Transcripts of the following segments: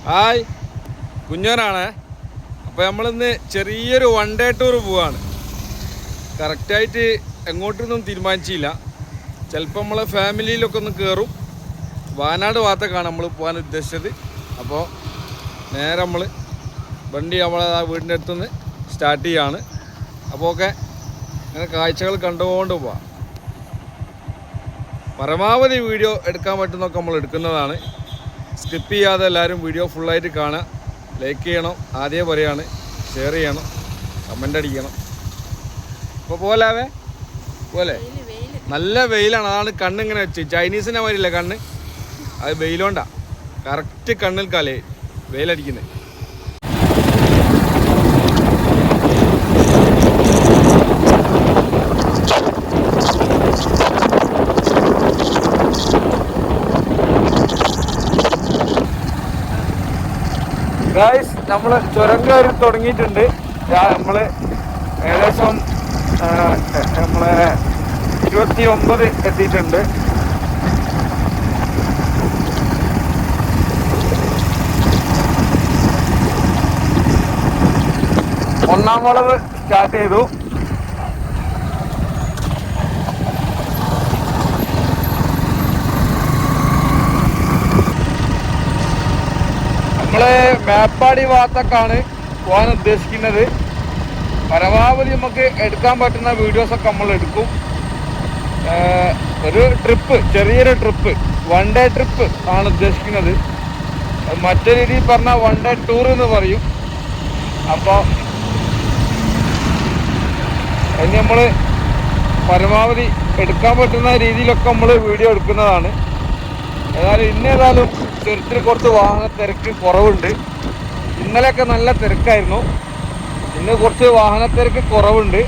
Hi, കുഞ്ഞോനാണ്. അപ്പോൾ നമ്മളിന്ന് ചെറിയൊരു വൺ ഡേ ടൂർ പോവാണ്. കറക്റ്റായിട്ട് എങ്ങോട്ടൊന്നും തീരുമാനിച്ചില്ല. ചിലപ്പോൾ നമ്മളെ ഫാമിലിയിലൊക്കെ ഒന്ന് കയറും. വയനാട് ഭാഗത്തേക്കാണ് നമ്മൾ പോകാൻ ഉദ്ദേശിച്ചത്. അപ്പോൾ നേരെ നമ്മൾ വണ്ടി നമ്മളെ വീടിൻ്റെ അടുത്തുനിന്ന് സ്റ്റാർട്ട് ചെയ്യാണ്. അപ്പോൾ ഓക്കെ, അങ്ങനെ കാഴ്ചകൾ കണ്ടുകൊണ്ട് പോവാം. പരമാവധി വീഡിയോ എടുക്കാൻ പറ്റുന്നൊക്കെ നമ്മൾ എടുക്കുന്നതാണ്. സ്കിപ്പ് ചെയ്യാതെ എല്ലാവരും വീഡിയോ ഫുള്ളായിട്ട് കാണുക. ലൈക്ക് ചെയ്യണം, ആദ്യമേ പറയാണ്. ഷെയർ ചെയ്യണം, കമൻ്റ് അടിക്കണം. ഇപ്പോൾ പോലാവേ പോലെ നല്ല വെയിലാണ്. അതാണ് കണ്ണിങ്ങനെ വെച്ച് ചൈനീസിനെ മാതിരില്ല കണ്ണ്. അത് വെയിലോണ്ടാ കറക്റ്റ് കണ്ണിൽ കാലേ വെയിലടിക്കുന്നത്. ഗായ്സ്, നമ്മൾ ചുരം കയറി തുടങ്ങിയിട്ടുണ്ട്. നമ്മൾ ഏകദേശം നമ്മളെ 29 എത്തിയിട്ടുണ്ട്. ഒന്നാം വളവ് സ്റ്റാർട്ട് ചെയ്തു. നമ്മള് മേപ്പാടി ഭാഗത്തൊക്കെയാണ് പോകാൻ ഉദ്ദേശിക്കുന്നത്. പരമാവധി നമുക്ക് എടുക്കാൻ പറ്റുന്ന വീഡിയോസൊക്കെ നമ്മൾ എടുക്കും. ഒരു ട്രിപ്പ്, ചെറിയൊരു ട്രിപ്പ്, വൺ ഡേ ട്രിപ്പ് ആണ് ഉദ്ദേശിക്കുന്നത്. മറ്റൊരു രീതിയിൽ പറഞ്ഞാൽ വൺ ഡേ ടൂർ എന്ന് പറയും. അപ്പോൾ അതിന് നമ്മൾ പരമാവധി എടുക്കാൻ പറ്റുന്ന രീതിയിലൊക്കെ നമ്മൾ വീഡിയോ എടുക്കുന്നതാണ്. ഏതായാലും ഇന്നേതായാലും ചുരത്തിൽ കുറച്ച് വാഹന തിരക്ക് കുറവുണ്ട്. ഇന്നലെയൊക്കെ നല്ല തിരക്കായിരുന്നു. ഇന്ന് കുറച്ച് വാഹന തിരക്ക് കുറവുണ്ട്.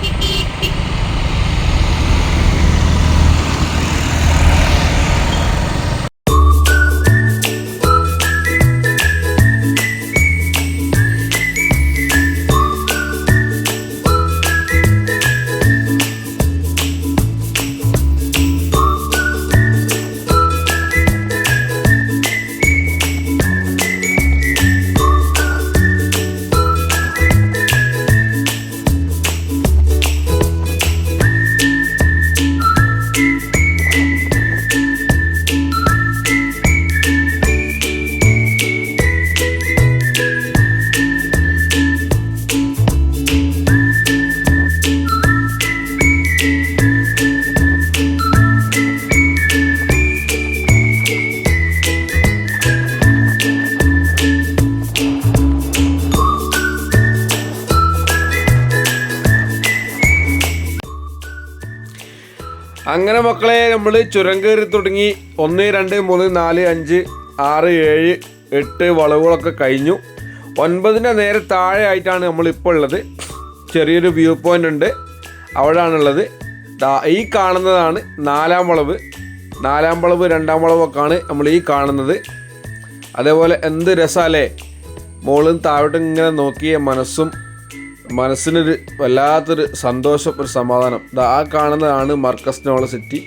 അങ്ങനെ മക്കളെ, നമ്മൾ ചുരം കയറി തുടങ്ങി. 1, 2, 3, 4, 5, 6, 7, 8 വളവുകളൊക്കെ കഴിഞ്ഞു. 9ൻ്റെ നേരെ താഴെ ആയിട്ടാണ് നമ്മളിപ്പോൾ ഉള്ളത്. ചെറിയൊരു വ്യൂ പോയിൻ്റ് ഉണ്ട്, അവിടെയാണുള്ളത്. ഈ കാണുന്നതാണ് 4ാം വളവ്. 4ാം വളവ്, 2ാം വളവൊക്കെയാണ് നമ്മൾ ഈ കാണുന്നത്. അതേപോലെ എന്ത് രസമല്ലേ, മുകളിൽ താഴോട്ട് ഇങ്ങനെ നോക്കിയ മനസ്സിനൊരു വല്ലാത്തൊരു സന്തോഷം, ഒരു സമാധാനം. ആ കാണുന്നതാണ് മർക്കസ് നോള സിറ്റി.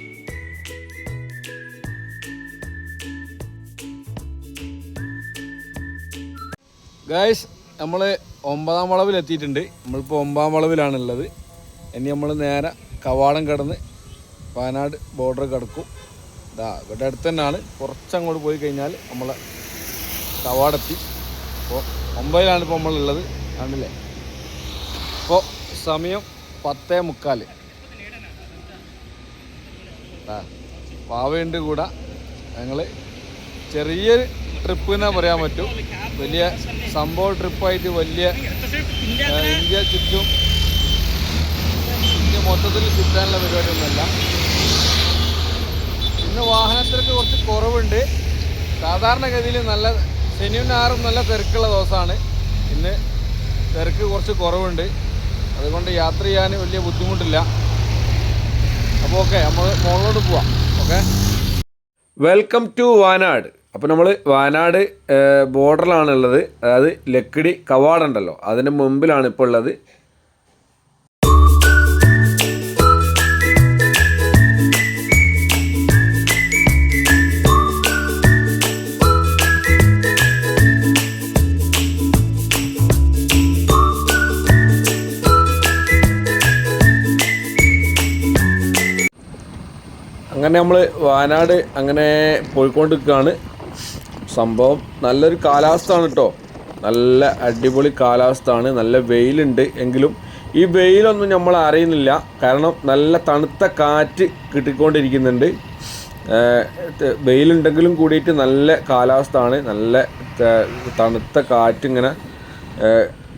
ഗായ്സ്, നമ്മൾ 9ാം വളവിൽ എത്തിയിട്ടുണ്ട്. നമ്മളിപ്പോൾ 9ാം വളവിലാണുള്ളത്. ഇനി നമ്മൾ നേരെ കവാടം കടന്ന് വയനാട് ബോർഡർ കിടക്കും. ഇവിടെ അടുത്ത് തന്നെയാണ്. കുറച്ചങ്ങോട്ട് പോയി കഴിഞ്ഞാൽ നമ്മളെ കവാടെത്തി. അപ്പോൾ 9ലാണ് ഇപ്പോൾ നമ്മളുള്ളത്. ആണല്ലേ? ഇപ്പോൾ സമയം 10:45. പാവയുണ്ട് കൂടെ. ഞങ്ങൾ ചെറിയൊരു ട്രിപ്പ് എന്നേ പറയാൻ പറ്റും. വലിയ സംഭവ ട്രിപ്പായിട്ട് വലിയ ഇന്ത്യ ചുറ്റും ഇന്ത്യ മൊത്തത്തിൽ ചുറ്റാനുള്ള പരിപാടിയൊന്നുമല്ല. ഇന്ന് വാഹനത്തിരക്ക് കുറച്ച് കുറവുണ്ട്. സാധാരണഗതിയിൽ നല്ല ശനിയും ഞായറും നല്ല തിരക്കുള്ള ദിവസമാണ്. ഇന്ന് തിരക്ക് കുറച്ച് കുറവുണ്ട്. അതുകൊണ്ട് യാത്ര ചെയ്യാൻ വലിയ ബുദ്ധിമുട്ടില്ല. അപ്പോൾ ഓക്കെ, നമ്മൾ മുകളിലോട്ട് പോവാം. Okay, welcome to Wayanad. അപ്പോൾ നമ്മൾ വയനാട് ബോർഡറിലാണുള്ളത്. അതായത് ലക്കിടി കവാടമുണ്ടല്ലോ, അതിന് മുമ്പിലാണ് ഇപ്പോൾ ഉള്ളത്. അങ്ങനെ നമ്മൾ വയനാട് അങ്ങനെ പോയിക്കൊണ്ടിരിക്കുകയാണ്. സംഭവം നല്ലൊരു കാലാവസ്ഥ ആണ് കേട്ടോ. നല്ല അടിപൊളി കാലാവസ്ഥ ആണ്. നല്ല വെയിലുണ്ട്. എങ്കിലും ഈ വെയിലൊന്നും നമ്മൾ അറിയുന്നില്ല. കാരണം നല്ല തണുത്ത കാറ്റ് കിട്ടിക്കൊണ്ടിരിക്കുന്നുണ്ട്. വെയിലുണ്ടെങ്കിലും കൂടിയിട്ട് നല്ല കാലാവസ്ഥ ആണ്. നല്ല തണുത്ത കാറ്റിങ്ങനെ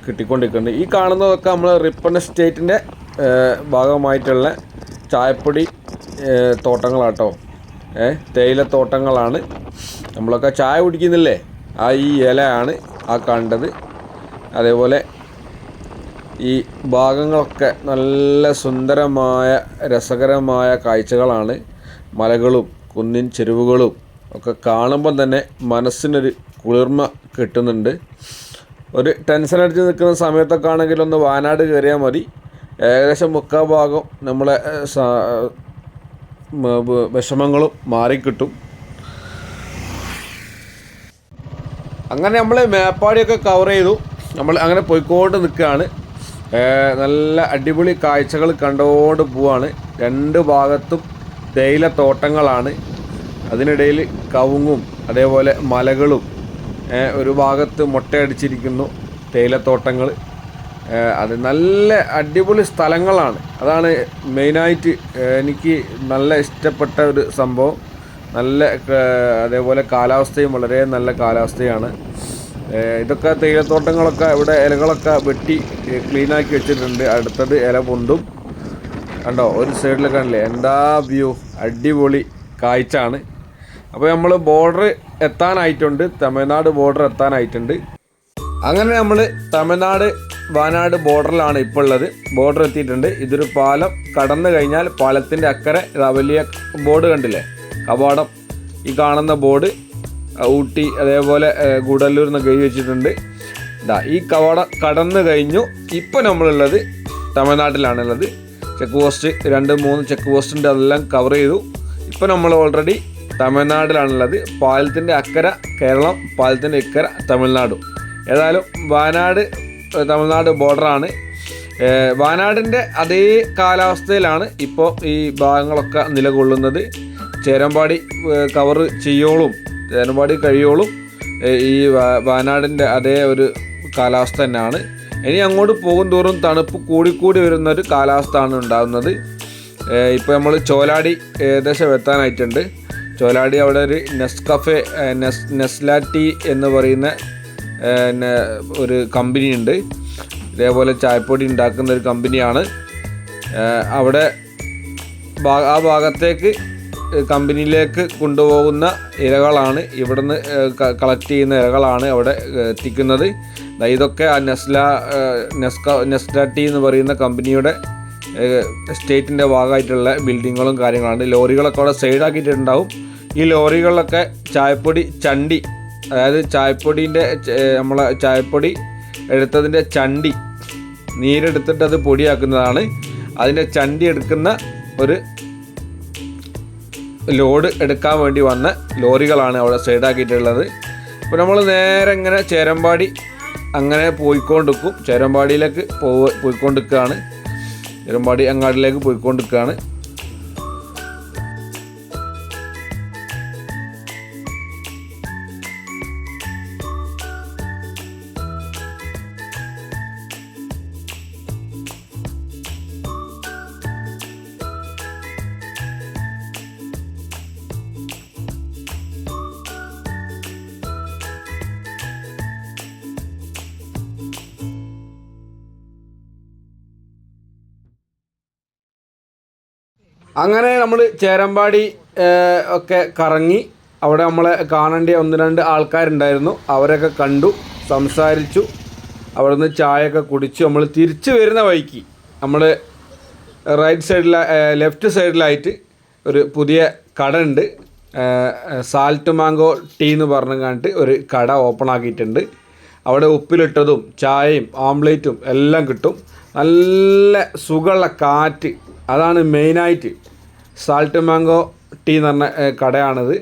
കിട്ടിക്കൊണ്ടിരിക്കുന്നുണ്ട്. ഈ കാണുന്നതൊക്കെ നമ്മൾ റിപ്പൺ എസ്റ്റേറ്റിൻ്റെ ഭാഗമായിട്ടുള്ള ചായപ്പൊടി തോട്ടങ്ങളാട്ടോ. തേയിലത്തോട്ടങ്ങളാണ്. നമ്മളൊക്കെ ചായ കുടിക്കുന്നില്ലേ, ആ ഈ ഇലയാണ് ആ കണ്ടത്. അതേപോലെ ഈ ഭാഗങ്ങളൊക്കെ നല്ല സുന്ദരമായ രസകരമായ കാഴ്ചകളാണ്. മലകളും കുന്നിൻ ചെരുവുകളും ഒക്കെ കാണുമ്പം തന്നെ മനസ്സിനൊരു കുളിർമ കിട്ടുന്നുണ്ട്. ഒരു ടെൻഷൻ അടിച്ച് നിൽക്കുന്ന സമയത്തൊക്കെ ആണെങ്കിൽ ഒന്ന് വയനാട് കയറിയാൽ മതി. ഏകദേശം മുക്കാൽ ഭാഗം നമ്മളെ വിഷമങ്ങളും മാറിക്കിട്ടും. അങ്ങനെ നമ്മൾ മേപ്പാടിയൊക്കെ കവർ ചെയ്തു. നമ്മൾ അങ്ങനെ പോയിക്കോട്ട് നിൽക്കുകയാണ്. നല്ല അടിപൊളി കാഴ്ചകൾ കണ്ടുകൊണ്ട് പോവാണ്. രണ്ട് ഭാഗത്തും തേയിലത്തോട്ടങ്ങളാണ്. അതിനിടയിൽ കവുങ്ങും അതേപോലെ മലകളും, ഒരു ഭാഗത്ത് മുട്ടയടിച്ചിരിക്കുന്നു തേയിലത്തോട്ടങ്ങൾ. അത് നല്ല അടിപൊളി സ്ഥലങ്ങളാണ്. അതാണ് മെയിനായിട്ട് എനിക്ക് നല്ല ഇഷ്ടപ്പെട്ട ഒരു സംഭവം. നല്ല അതേപോലെ കാലാവസ്ഥയും വളരെ നല്ല കാലാവസ്ഥയാണ്. ഇതൊക്കെ തേയിലത്തോട്ടങ്ങളൊക്കെ ഇവിടെ ഇലകളൊക്കെ വെട്ടി ക്ലീനാക്കി വെച്ചിട്ടുണ്ട്. അടുത്തത് ഇല പൊന്തും. കണ്ടോ, ഒരു സൈഡിലൊക്കെ കാണില്ലേ, എന്താ വ്യൂ, അടിപൊളി കാഴ്ചയാണ്. അപ്പോൾ നമ്മൾ ബോർഡർ എത്താനായിട്ടുണ്ട്, തമിഴ്നാട് ബോർഡർ എത്താനായിട്ടുണ്ട്. അങ്ങനെ നമ്മൾ തമിഴ്നാട് വയനാട് ബോർഡറിലാണ് ഇപ്പോൾ ഉള്ളത്. ബോർഡർ എത്തിയിട്ടുണ്ട്. ഇതൊരു പാലം കടന്നു കഴിഞ്ഞാൽ പാലത്തിൻ്റെ അക്കരെ വലിയ ബോർഡ് കണ്ടില്ലേ, കവാടം. ഈ കാണുന്ന ബോർഡ് ഊട്ടി അതേപോലെ ഗൂഡല്ലൂർ എന്നൊക്കെ എഴുതി വെച്ചിട്ടുണ്ട്. ഈ കവാടം കടന്നു കഴിഞ്ഞു. ഇപ്പോൾ നമ്മളുള്ളത് തമിഴ്നാട്ടിലാണുള്ളത്. ചെക്ക് പോസ്റ്റ് 2-3 ചെക്ക് പോസ്റ്റിൻ്റെ അതെല്ലാം കവർ ചെയ്തു. ഇപ്പോൾ നമ്മൾ ഓൾറെഡി തമിഴ്നാട്ടിലാണുള്ളത്. പാലത്തിൻ്റെ അക്കര കേരളം, പാലത്തിൻ്റെ ഇക്കര തമിഴ്നാടും. ഏതായാലും വയനാട് തമിഴ്നാട് ബോർഡറാണ്. വയനാടിൻ്റെ അതേ കാലാവസ്ഥയിലാണ് ഇപ്പോൾ ഈ ഭാഗങ്ങളൊക്കെ നിലകൊള്ളുന്നത്. ചേരമ്പാടി കവർ ചെയ്യോളും, ചേരമ്പാടി കഴിയോളും ഈ വയനാടിൻ്റെ അതേ ഒരു കാലാവസ്ഥ തന്നെയാണ്. ഇനി അങ്ങോട്ട് പോകും തോറും തണുപ്പ് കൂടിക്കൂടി വരുന്നൊരു കാലാവസ്ഥയാണ് ഉണ്ടാകുന്നത്. ഇപ്പോൾ നമ്മൾ ചോലാടി ഏകദേശം എത്താനായിട്ടുണ്ട്. ചോലാടി അവിടെ ഒരു നെസ്കഫെ നെസ്ല ടീ എന്ന് പറയുന്ന ഒരു കമ്പനി ഉണ്ട്. ഇതേപോലെ ചായപ്പൊടി ഉണ്ടാക്കുന്ന ഒരു കമ്പനിയാണ്. അവിടെ ആ ഭാഗത്തേക്ക് കമ്പനിയിലേക്ക് കൊണ്ടുപോകുന്ന ഇലകളാണ്, ഇവിടുന്ന് കളക്ട് ചെയ്യുന്ന ഇലകളാണ് അവിടെ എത്തിക്കുന്നത്. ഇതൊക്കെ ആ നെസ്ല ടീ എന്ന് പറയുന്ന കമ്പനിയുടെ സ്റ്റേറ്റിൻ്റെ ഭാഗമായിട്ടുള്ള ബിൽഡിങ്ങുകളും കാര്യങ്ങളാണ്. ലോറികളൊക്കെ അവിടെ സൈഡാക്കിയിട്ടുണ്ടാവും. ഈ ലോറികളിലൊക്കെ ചായപ്പൊടി ചണ്ടി, അതായത് ചായപ്പൊടീൻ്റെ നമ്മളെ ചായപ്പൊടി എടുത്തതിൻ്റെ ചണ്ടി നീരെടുത്തിട്ട് അത് പൊടിയാക്കുന്നതാണ്. അതിൻ്റെ ചണ്ടി എടുക്കുന്ന ഒരു ലോഡ് എടുക്കാൻ വേണ്ടി വന്ന ലോറികളാണ് അവിടെ സൈഡാക്കിയിട്ടുള്ളത്. അപ്പോൾ നമ്മൾ നേരെ ഇങ്ങനെ ചേരമ്പാടി അങ്ങനെ പോയിക്കൊണ്ടിരിക്കും. ചേരമ്പാടിയിലേക്ക് പോയിക്കൊണ്ടിരിക്കുകയാണ്. ചേരമ്പാടി അങ്ങാടിയിലേക്ക് പോയിക്കൊണ്ടിരിക്കുകയാണ്. അങ്ങനെ നമ്മൾ ചേരമ്പാടി ഒക്കെ കറങ്ങി. അവിടെ നമ്മളെ കാണേണ്ട 1-2 ആൾക്കാരുണ്ടായിരുന്നു. അവരൊക്കെ കണ്ടു, സംസാരിച്ചു. അവിടെ നിന്ന് ചായയൊക്കെ കുടിച്ചു. നമ്മൾ തിരിച്ചു വരുന്ന വഴിക്ക് നമ്മൾ റൈറ്റ് സൈഡിൽ ലെഫ്റ്റ് സൈഡിലായിട്ട് ഒരു പുതിയ കട ഉണ്ട്. സാൾട്ട് മാംഗോ ടീ എന്ന് പറഞ്ഞു കണ്ടിട്ട് ഒരു കട ഓപ്പൺ ആക്കിയിട്ടുണ്ട്. അവിടെ ഉപ്പിലിട്ടതും ചായയും ആംപ്ലേറ്റും എല്ലാം കിട്ടും. നല്ല സുഖമുള്ള കാറ്റ്, അതാണ് മെയിനായിട്ട്. സാൾട്ട് മാംഗോ ടീ എന്ന് പറഞ്ഞ കടയാണിത്.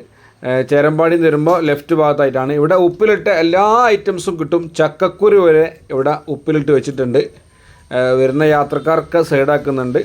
ചേരമ്പാടി വരുമ്പോൾ ലെഫ്റ്റ് ഭാഗത്തായിട്ടാണ്. ഇവിടെ ഉപ്പിലിട്ട എല്ലാ ഐറ്റംസും കിട്ടും. ചക്കക്കുരു വരെ ഇവിടെ ഉപ്പിലിട്ട് വെച്ചിട്ടുണ്ട്. വരുന്ന യാത്രക്കാർക്ക് സൈഡാക്കുന്നുണ്ട്.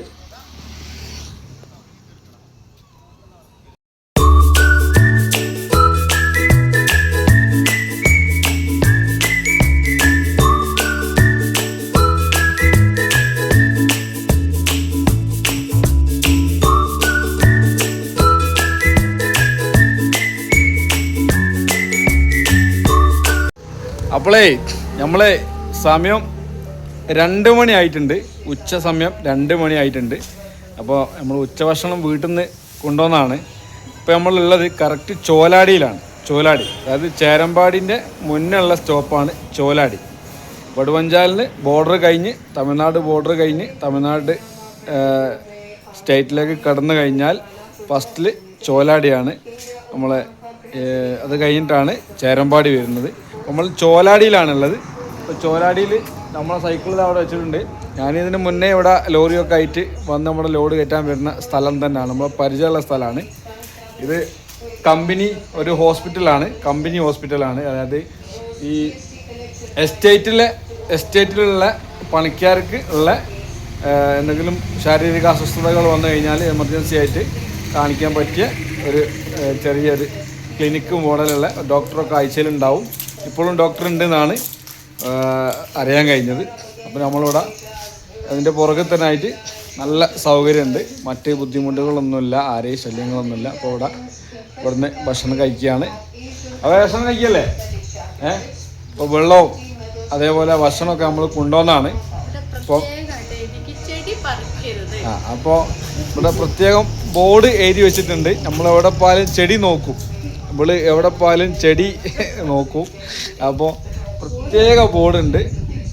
അപ്പോളേ നമ്മളെ സമയം 2 മണി ആയിട്ടുണ്ട്. ഉച്ച സമയം 2 മണി ആയിട്ടുണ്ട്. അപ്പോൾ നമ്മൾ ഉച്ചഭക്ഷണം വീട്ടിൽ നിന്ന് കൊണ്ടുവന്നതാണ്. ഇപ്പോൾ നമ്മളുള്ളത് കറക്റ്റ് ചോലാടിയിലാണ്. ചോലാടി അതായത് ചേരമ്പാടിൻ്റെ മുന്നുള്ള സ്റ്റോപ്പാണ് ചോലാടി. വടുവഞ്ചാലിന് ബോർഡർ കഴിഞ്ഞ് തമിഴ്നാട് ബോർഡർ കഴിഞ്ഞ് തമിഴ്നാട് സ്റ്റേറ്റിലേക്ക് കടന്നു കഴിഞ്ഞാൽ ഫസ്റ്റിൽ ചോലാടിയാണ് നമ്മളെ. അത് കഴിഞ്ഞിട്ടാണ് ചേരമ്പാടി വരുന്നത്. നമ്മൾ ചോലാടിയിലാണുള്ളത്. ഇപ്പോൾ ചോലാടിയിൽ നമ്മളെ സൈക്കിൾ അവിടെ വെച്ചിട്ടുണ്ട്. ഞാനിതിന് മുന്നേ ഇവിടെ ലോറിയൊക്കെ ആയിട്ട് വന്ന് നമ്മുടെ ലോഡ് കയറ്റാൻ വരുന്ന സ്ഥലം തന്നെയാണ്. നമ്മളെ പരിചയമുള്ള സ്ഥലമാണ് ഇത്. കമ്പനി ഒരു ഹോസ്പിറ്റലാണ്, കമ്പനി ഹോസ്പിറ്റലാണ്. അതായത് ഈ എസ്റ്റേറ്റിലുള്ള പണിക്കാർക്ക് ഉള്ള എന്തെങ്കിലും ശാരീരിക അസ്വസ്ഥതകൾ വന്നു കഴിഞ്ഞാൽ എമർജൻസി ആയിട്ട് കാണിക്കാൻ പറ്റിയ ഒരു ചെറിയൊരു ക്ലിനിക്ക് മോഡലുള്ള ഡോക്ടറൊക്കെ ആഴ്ചയിലുണ്ടാവും. ഇപ്പോഴും ഡോക്ടർ ഉണ്ടെന്നാണ് അറിയാൻ കഴിഞ്ഞത്. അപ്പോൾ നമ്മളിവിടെ അതിൻ്റെ പുറകെ തന്നെ ആയിട്ട് നല്ല സൗകര്യമുണ്ട്. മറ്റ് ബുദ്ധിമുട്ടുകളൊന്നുമില്ല, ആരെയും ശല്യങ്ങളൊന്നുമില്ല. അപ്പോൾ ഇവിടുന്ന് ഭക്ഷണം കഴിക്കുകയാണ്. അപ്പോൾ ഭക്ഷണം കഴിക്കല്ലേ? ഇപ്പോൾ വെള്ളവും അതേപോലെ ഭക്ഷണമൊക്കെ നമ്മൾ കൊണ്ടുവന്നാണ്. അപ്പോൾ അപ്പോൾ ഇവിടെ പ്രത്യേകം ബോർഡ് എഴുതി വെച്ചിട്ടുണ്ട്. നമ്മളെവിടെ പോയാലും ചെടി നോക്കും, നമ്മൾ എവിടെ പോയാലും ചെടി നോക്കും. അപ്പോൾ പ്രത്യേക ബോർഡുണ്ട്.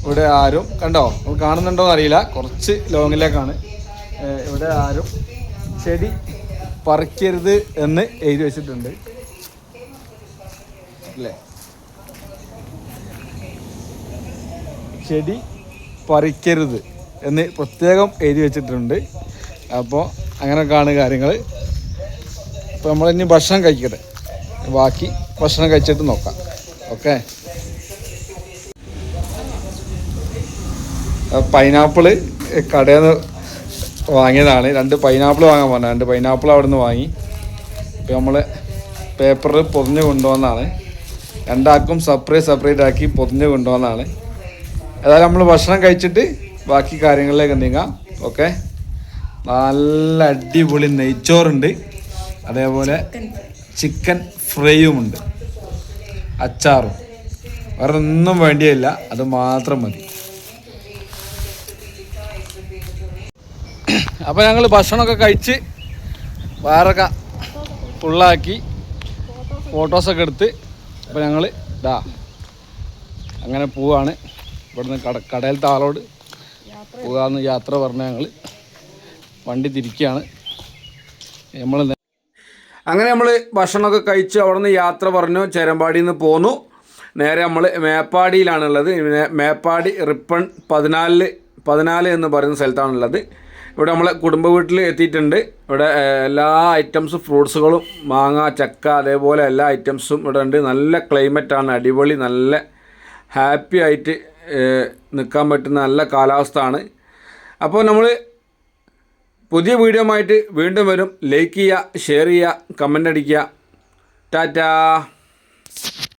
ഇവിടെ ആരും കണ്ടോ, നമ്മൾ കാണുന്നുണ്ടോയെന്ന് അറിയില്ല, കുറച്ച് ലോങ്ങിലേക്കാണ്. ഇവിടെ ആരും ചെടി പറിക്കരുത് എന്ന് എഴുതി വെച്ചിട്ടുണ്ട് അല്ലേ? ചെടി പറിക്കരുത് എന്ന് പ്രത്യേകം എഴുതി വെച്ചിട്ടുണ്ട്. അപ്പോൾ അങ്ങനെയൊക്കെയാണ് കാര്യങ്ങൾ. അപ്പോൾ നമ്മളിനി ഭക്ഷണം കഴിക്കട്ടെ, ബാക്കി ഭക്ഷണം കഴിച്ചിട്ട് നോക്കാം. ഓക്കെ. പൈനാപ്പിള് കടയിൽ നിന്ന് വാങ്ങിയതാണ്. 2 പൈനാപ്പിൾ വാങ്ങാൻ പറഞ്ഞു. 2 പൈനാപ്പിൾ അവിടെ നിന്ന് വാങ്ങി. ഇപ്പോൾ നമ്മൾ പേപ്പറിൽ പൊതിഞ്ഞ് കൊണ്ടുവന്നതാണ്. രണ്ടാൾക്കും സെപ്പറേറ്റ് ആക്കി പൊതിഞ്ഞ് കൊണ്ടുവന്നതാണ്. ഏതായാലും നമ്മൾ ഭക്ഷണം കഴിച്ചിട്ട് ബാക്കി കാര്യങ്ങളിലേക്ക് നീങ്ങാം. ഓക്കെ. നല്ല അടിപൊളി നെയ്ച്ചോറുണ്ട്, അതേപോലെ ചിക്കൻ ഫ്രൈയുമുണ്ട്, അച്ചാറും. വേറെ ഒന്നും വേണ്ടിയില്ല, അത് മാത്രം മതി. അപ്പോൾ ഞങ്ങൾ ഭക്ഷണമൊക്കെ കഴിച്ച് വയറൊക്കെ ഫുള്ളാക്കി ഫോട്ടോസൊക്കെ എടുത്ത് അപ്പോൾ ഞങ്ങൾ അങ്ങനെ പോവാണ്. ഇവിടുന്ന് കടയിലത്തെ ആളോട് പോകാമെന്ന് യാത്ര പറഞ്ഞ ഞങ്ങൾ വണ്ടി തിരിക്കുകയാണ്. അങ്ങനെ നമ്മൾ ഭക്ഷണമൊക്കെ കഴിച്ച് അവിടെ നിന്ന് യാത്ര പറഞ്ഞു. ചേരമ്പാടിയിൽ നിന്ന് പോന്നു. നേരെ നമ്മൾ മേപ്പാടിയിലാണുള്ളത്. മേപ്പാടി റിപ്പൺ 14 എന്ന് പറയുന്ന സ്ഥലത്താണുള്ളത്. ഇവിടെ നമ്മളെ കുടുംബ വീട്ടിൽ എത്തിയിട്ടുണ്ട്. ഇവിടെ എല്ലാ ഐറ്റംസും ഫ്രൂട്ട്സുകളും മാങ്ങ, ചക്ക, അതേപോലെ എല്ലാ ഐറ്റംസും ഇവിടെ ഉണ്ട്. നല്ല ക്ലൈമറ്റാണ്, അടിപൊളി, നല്ല ഹാപ്പി ആയിട്ട് നിൽക്കാൻ പറ്റുന്ന നല്ല കാലാവസ്ഥയാണ്. അപ്പോൾ നമ്മൾ പുതിയ വീഡിയോ ആയിട്ട് വീണ്ടും വരും. ലൈക്ക് ചെയ്യുക, ഷെയർ ചെയ്യുക, കമൻ്റ് അടിക്കുക. ടാറ്റാ.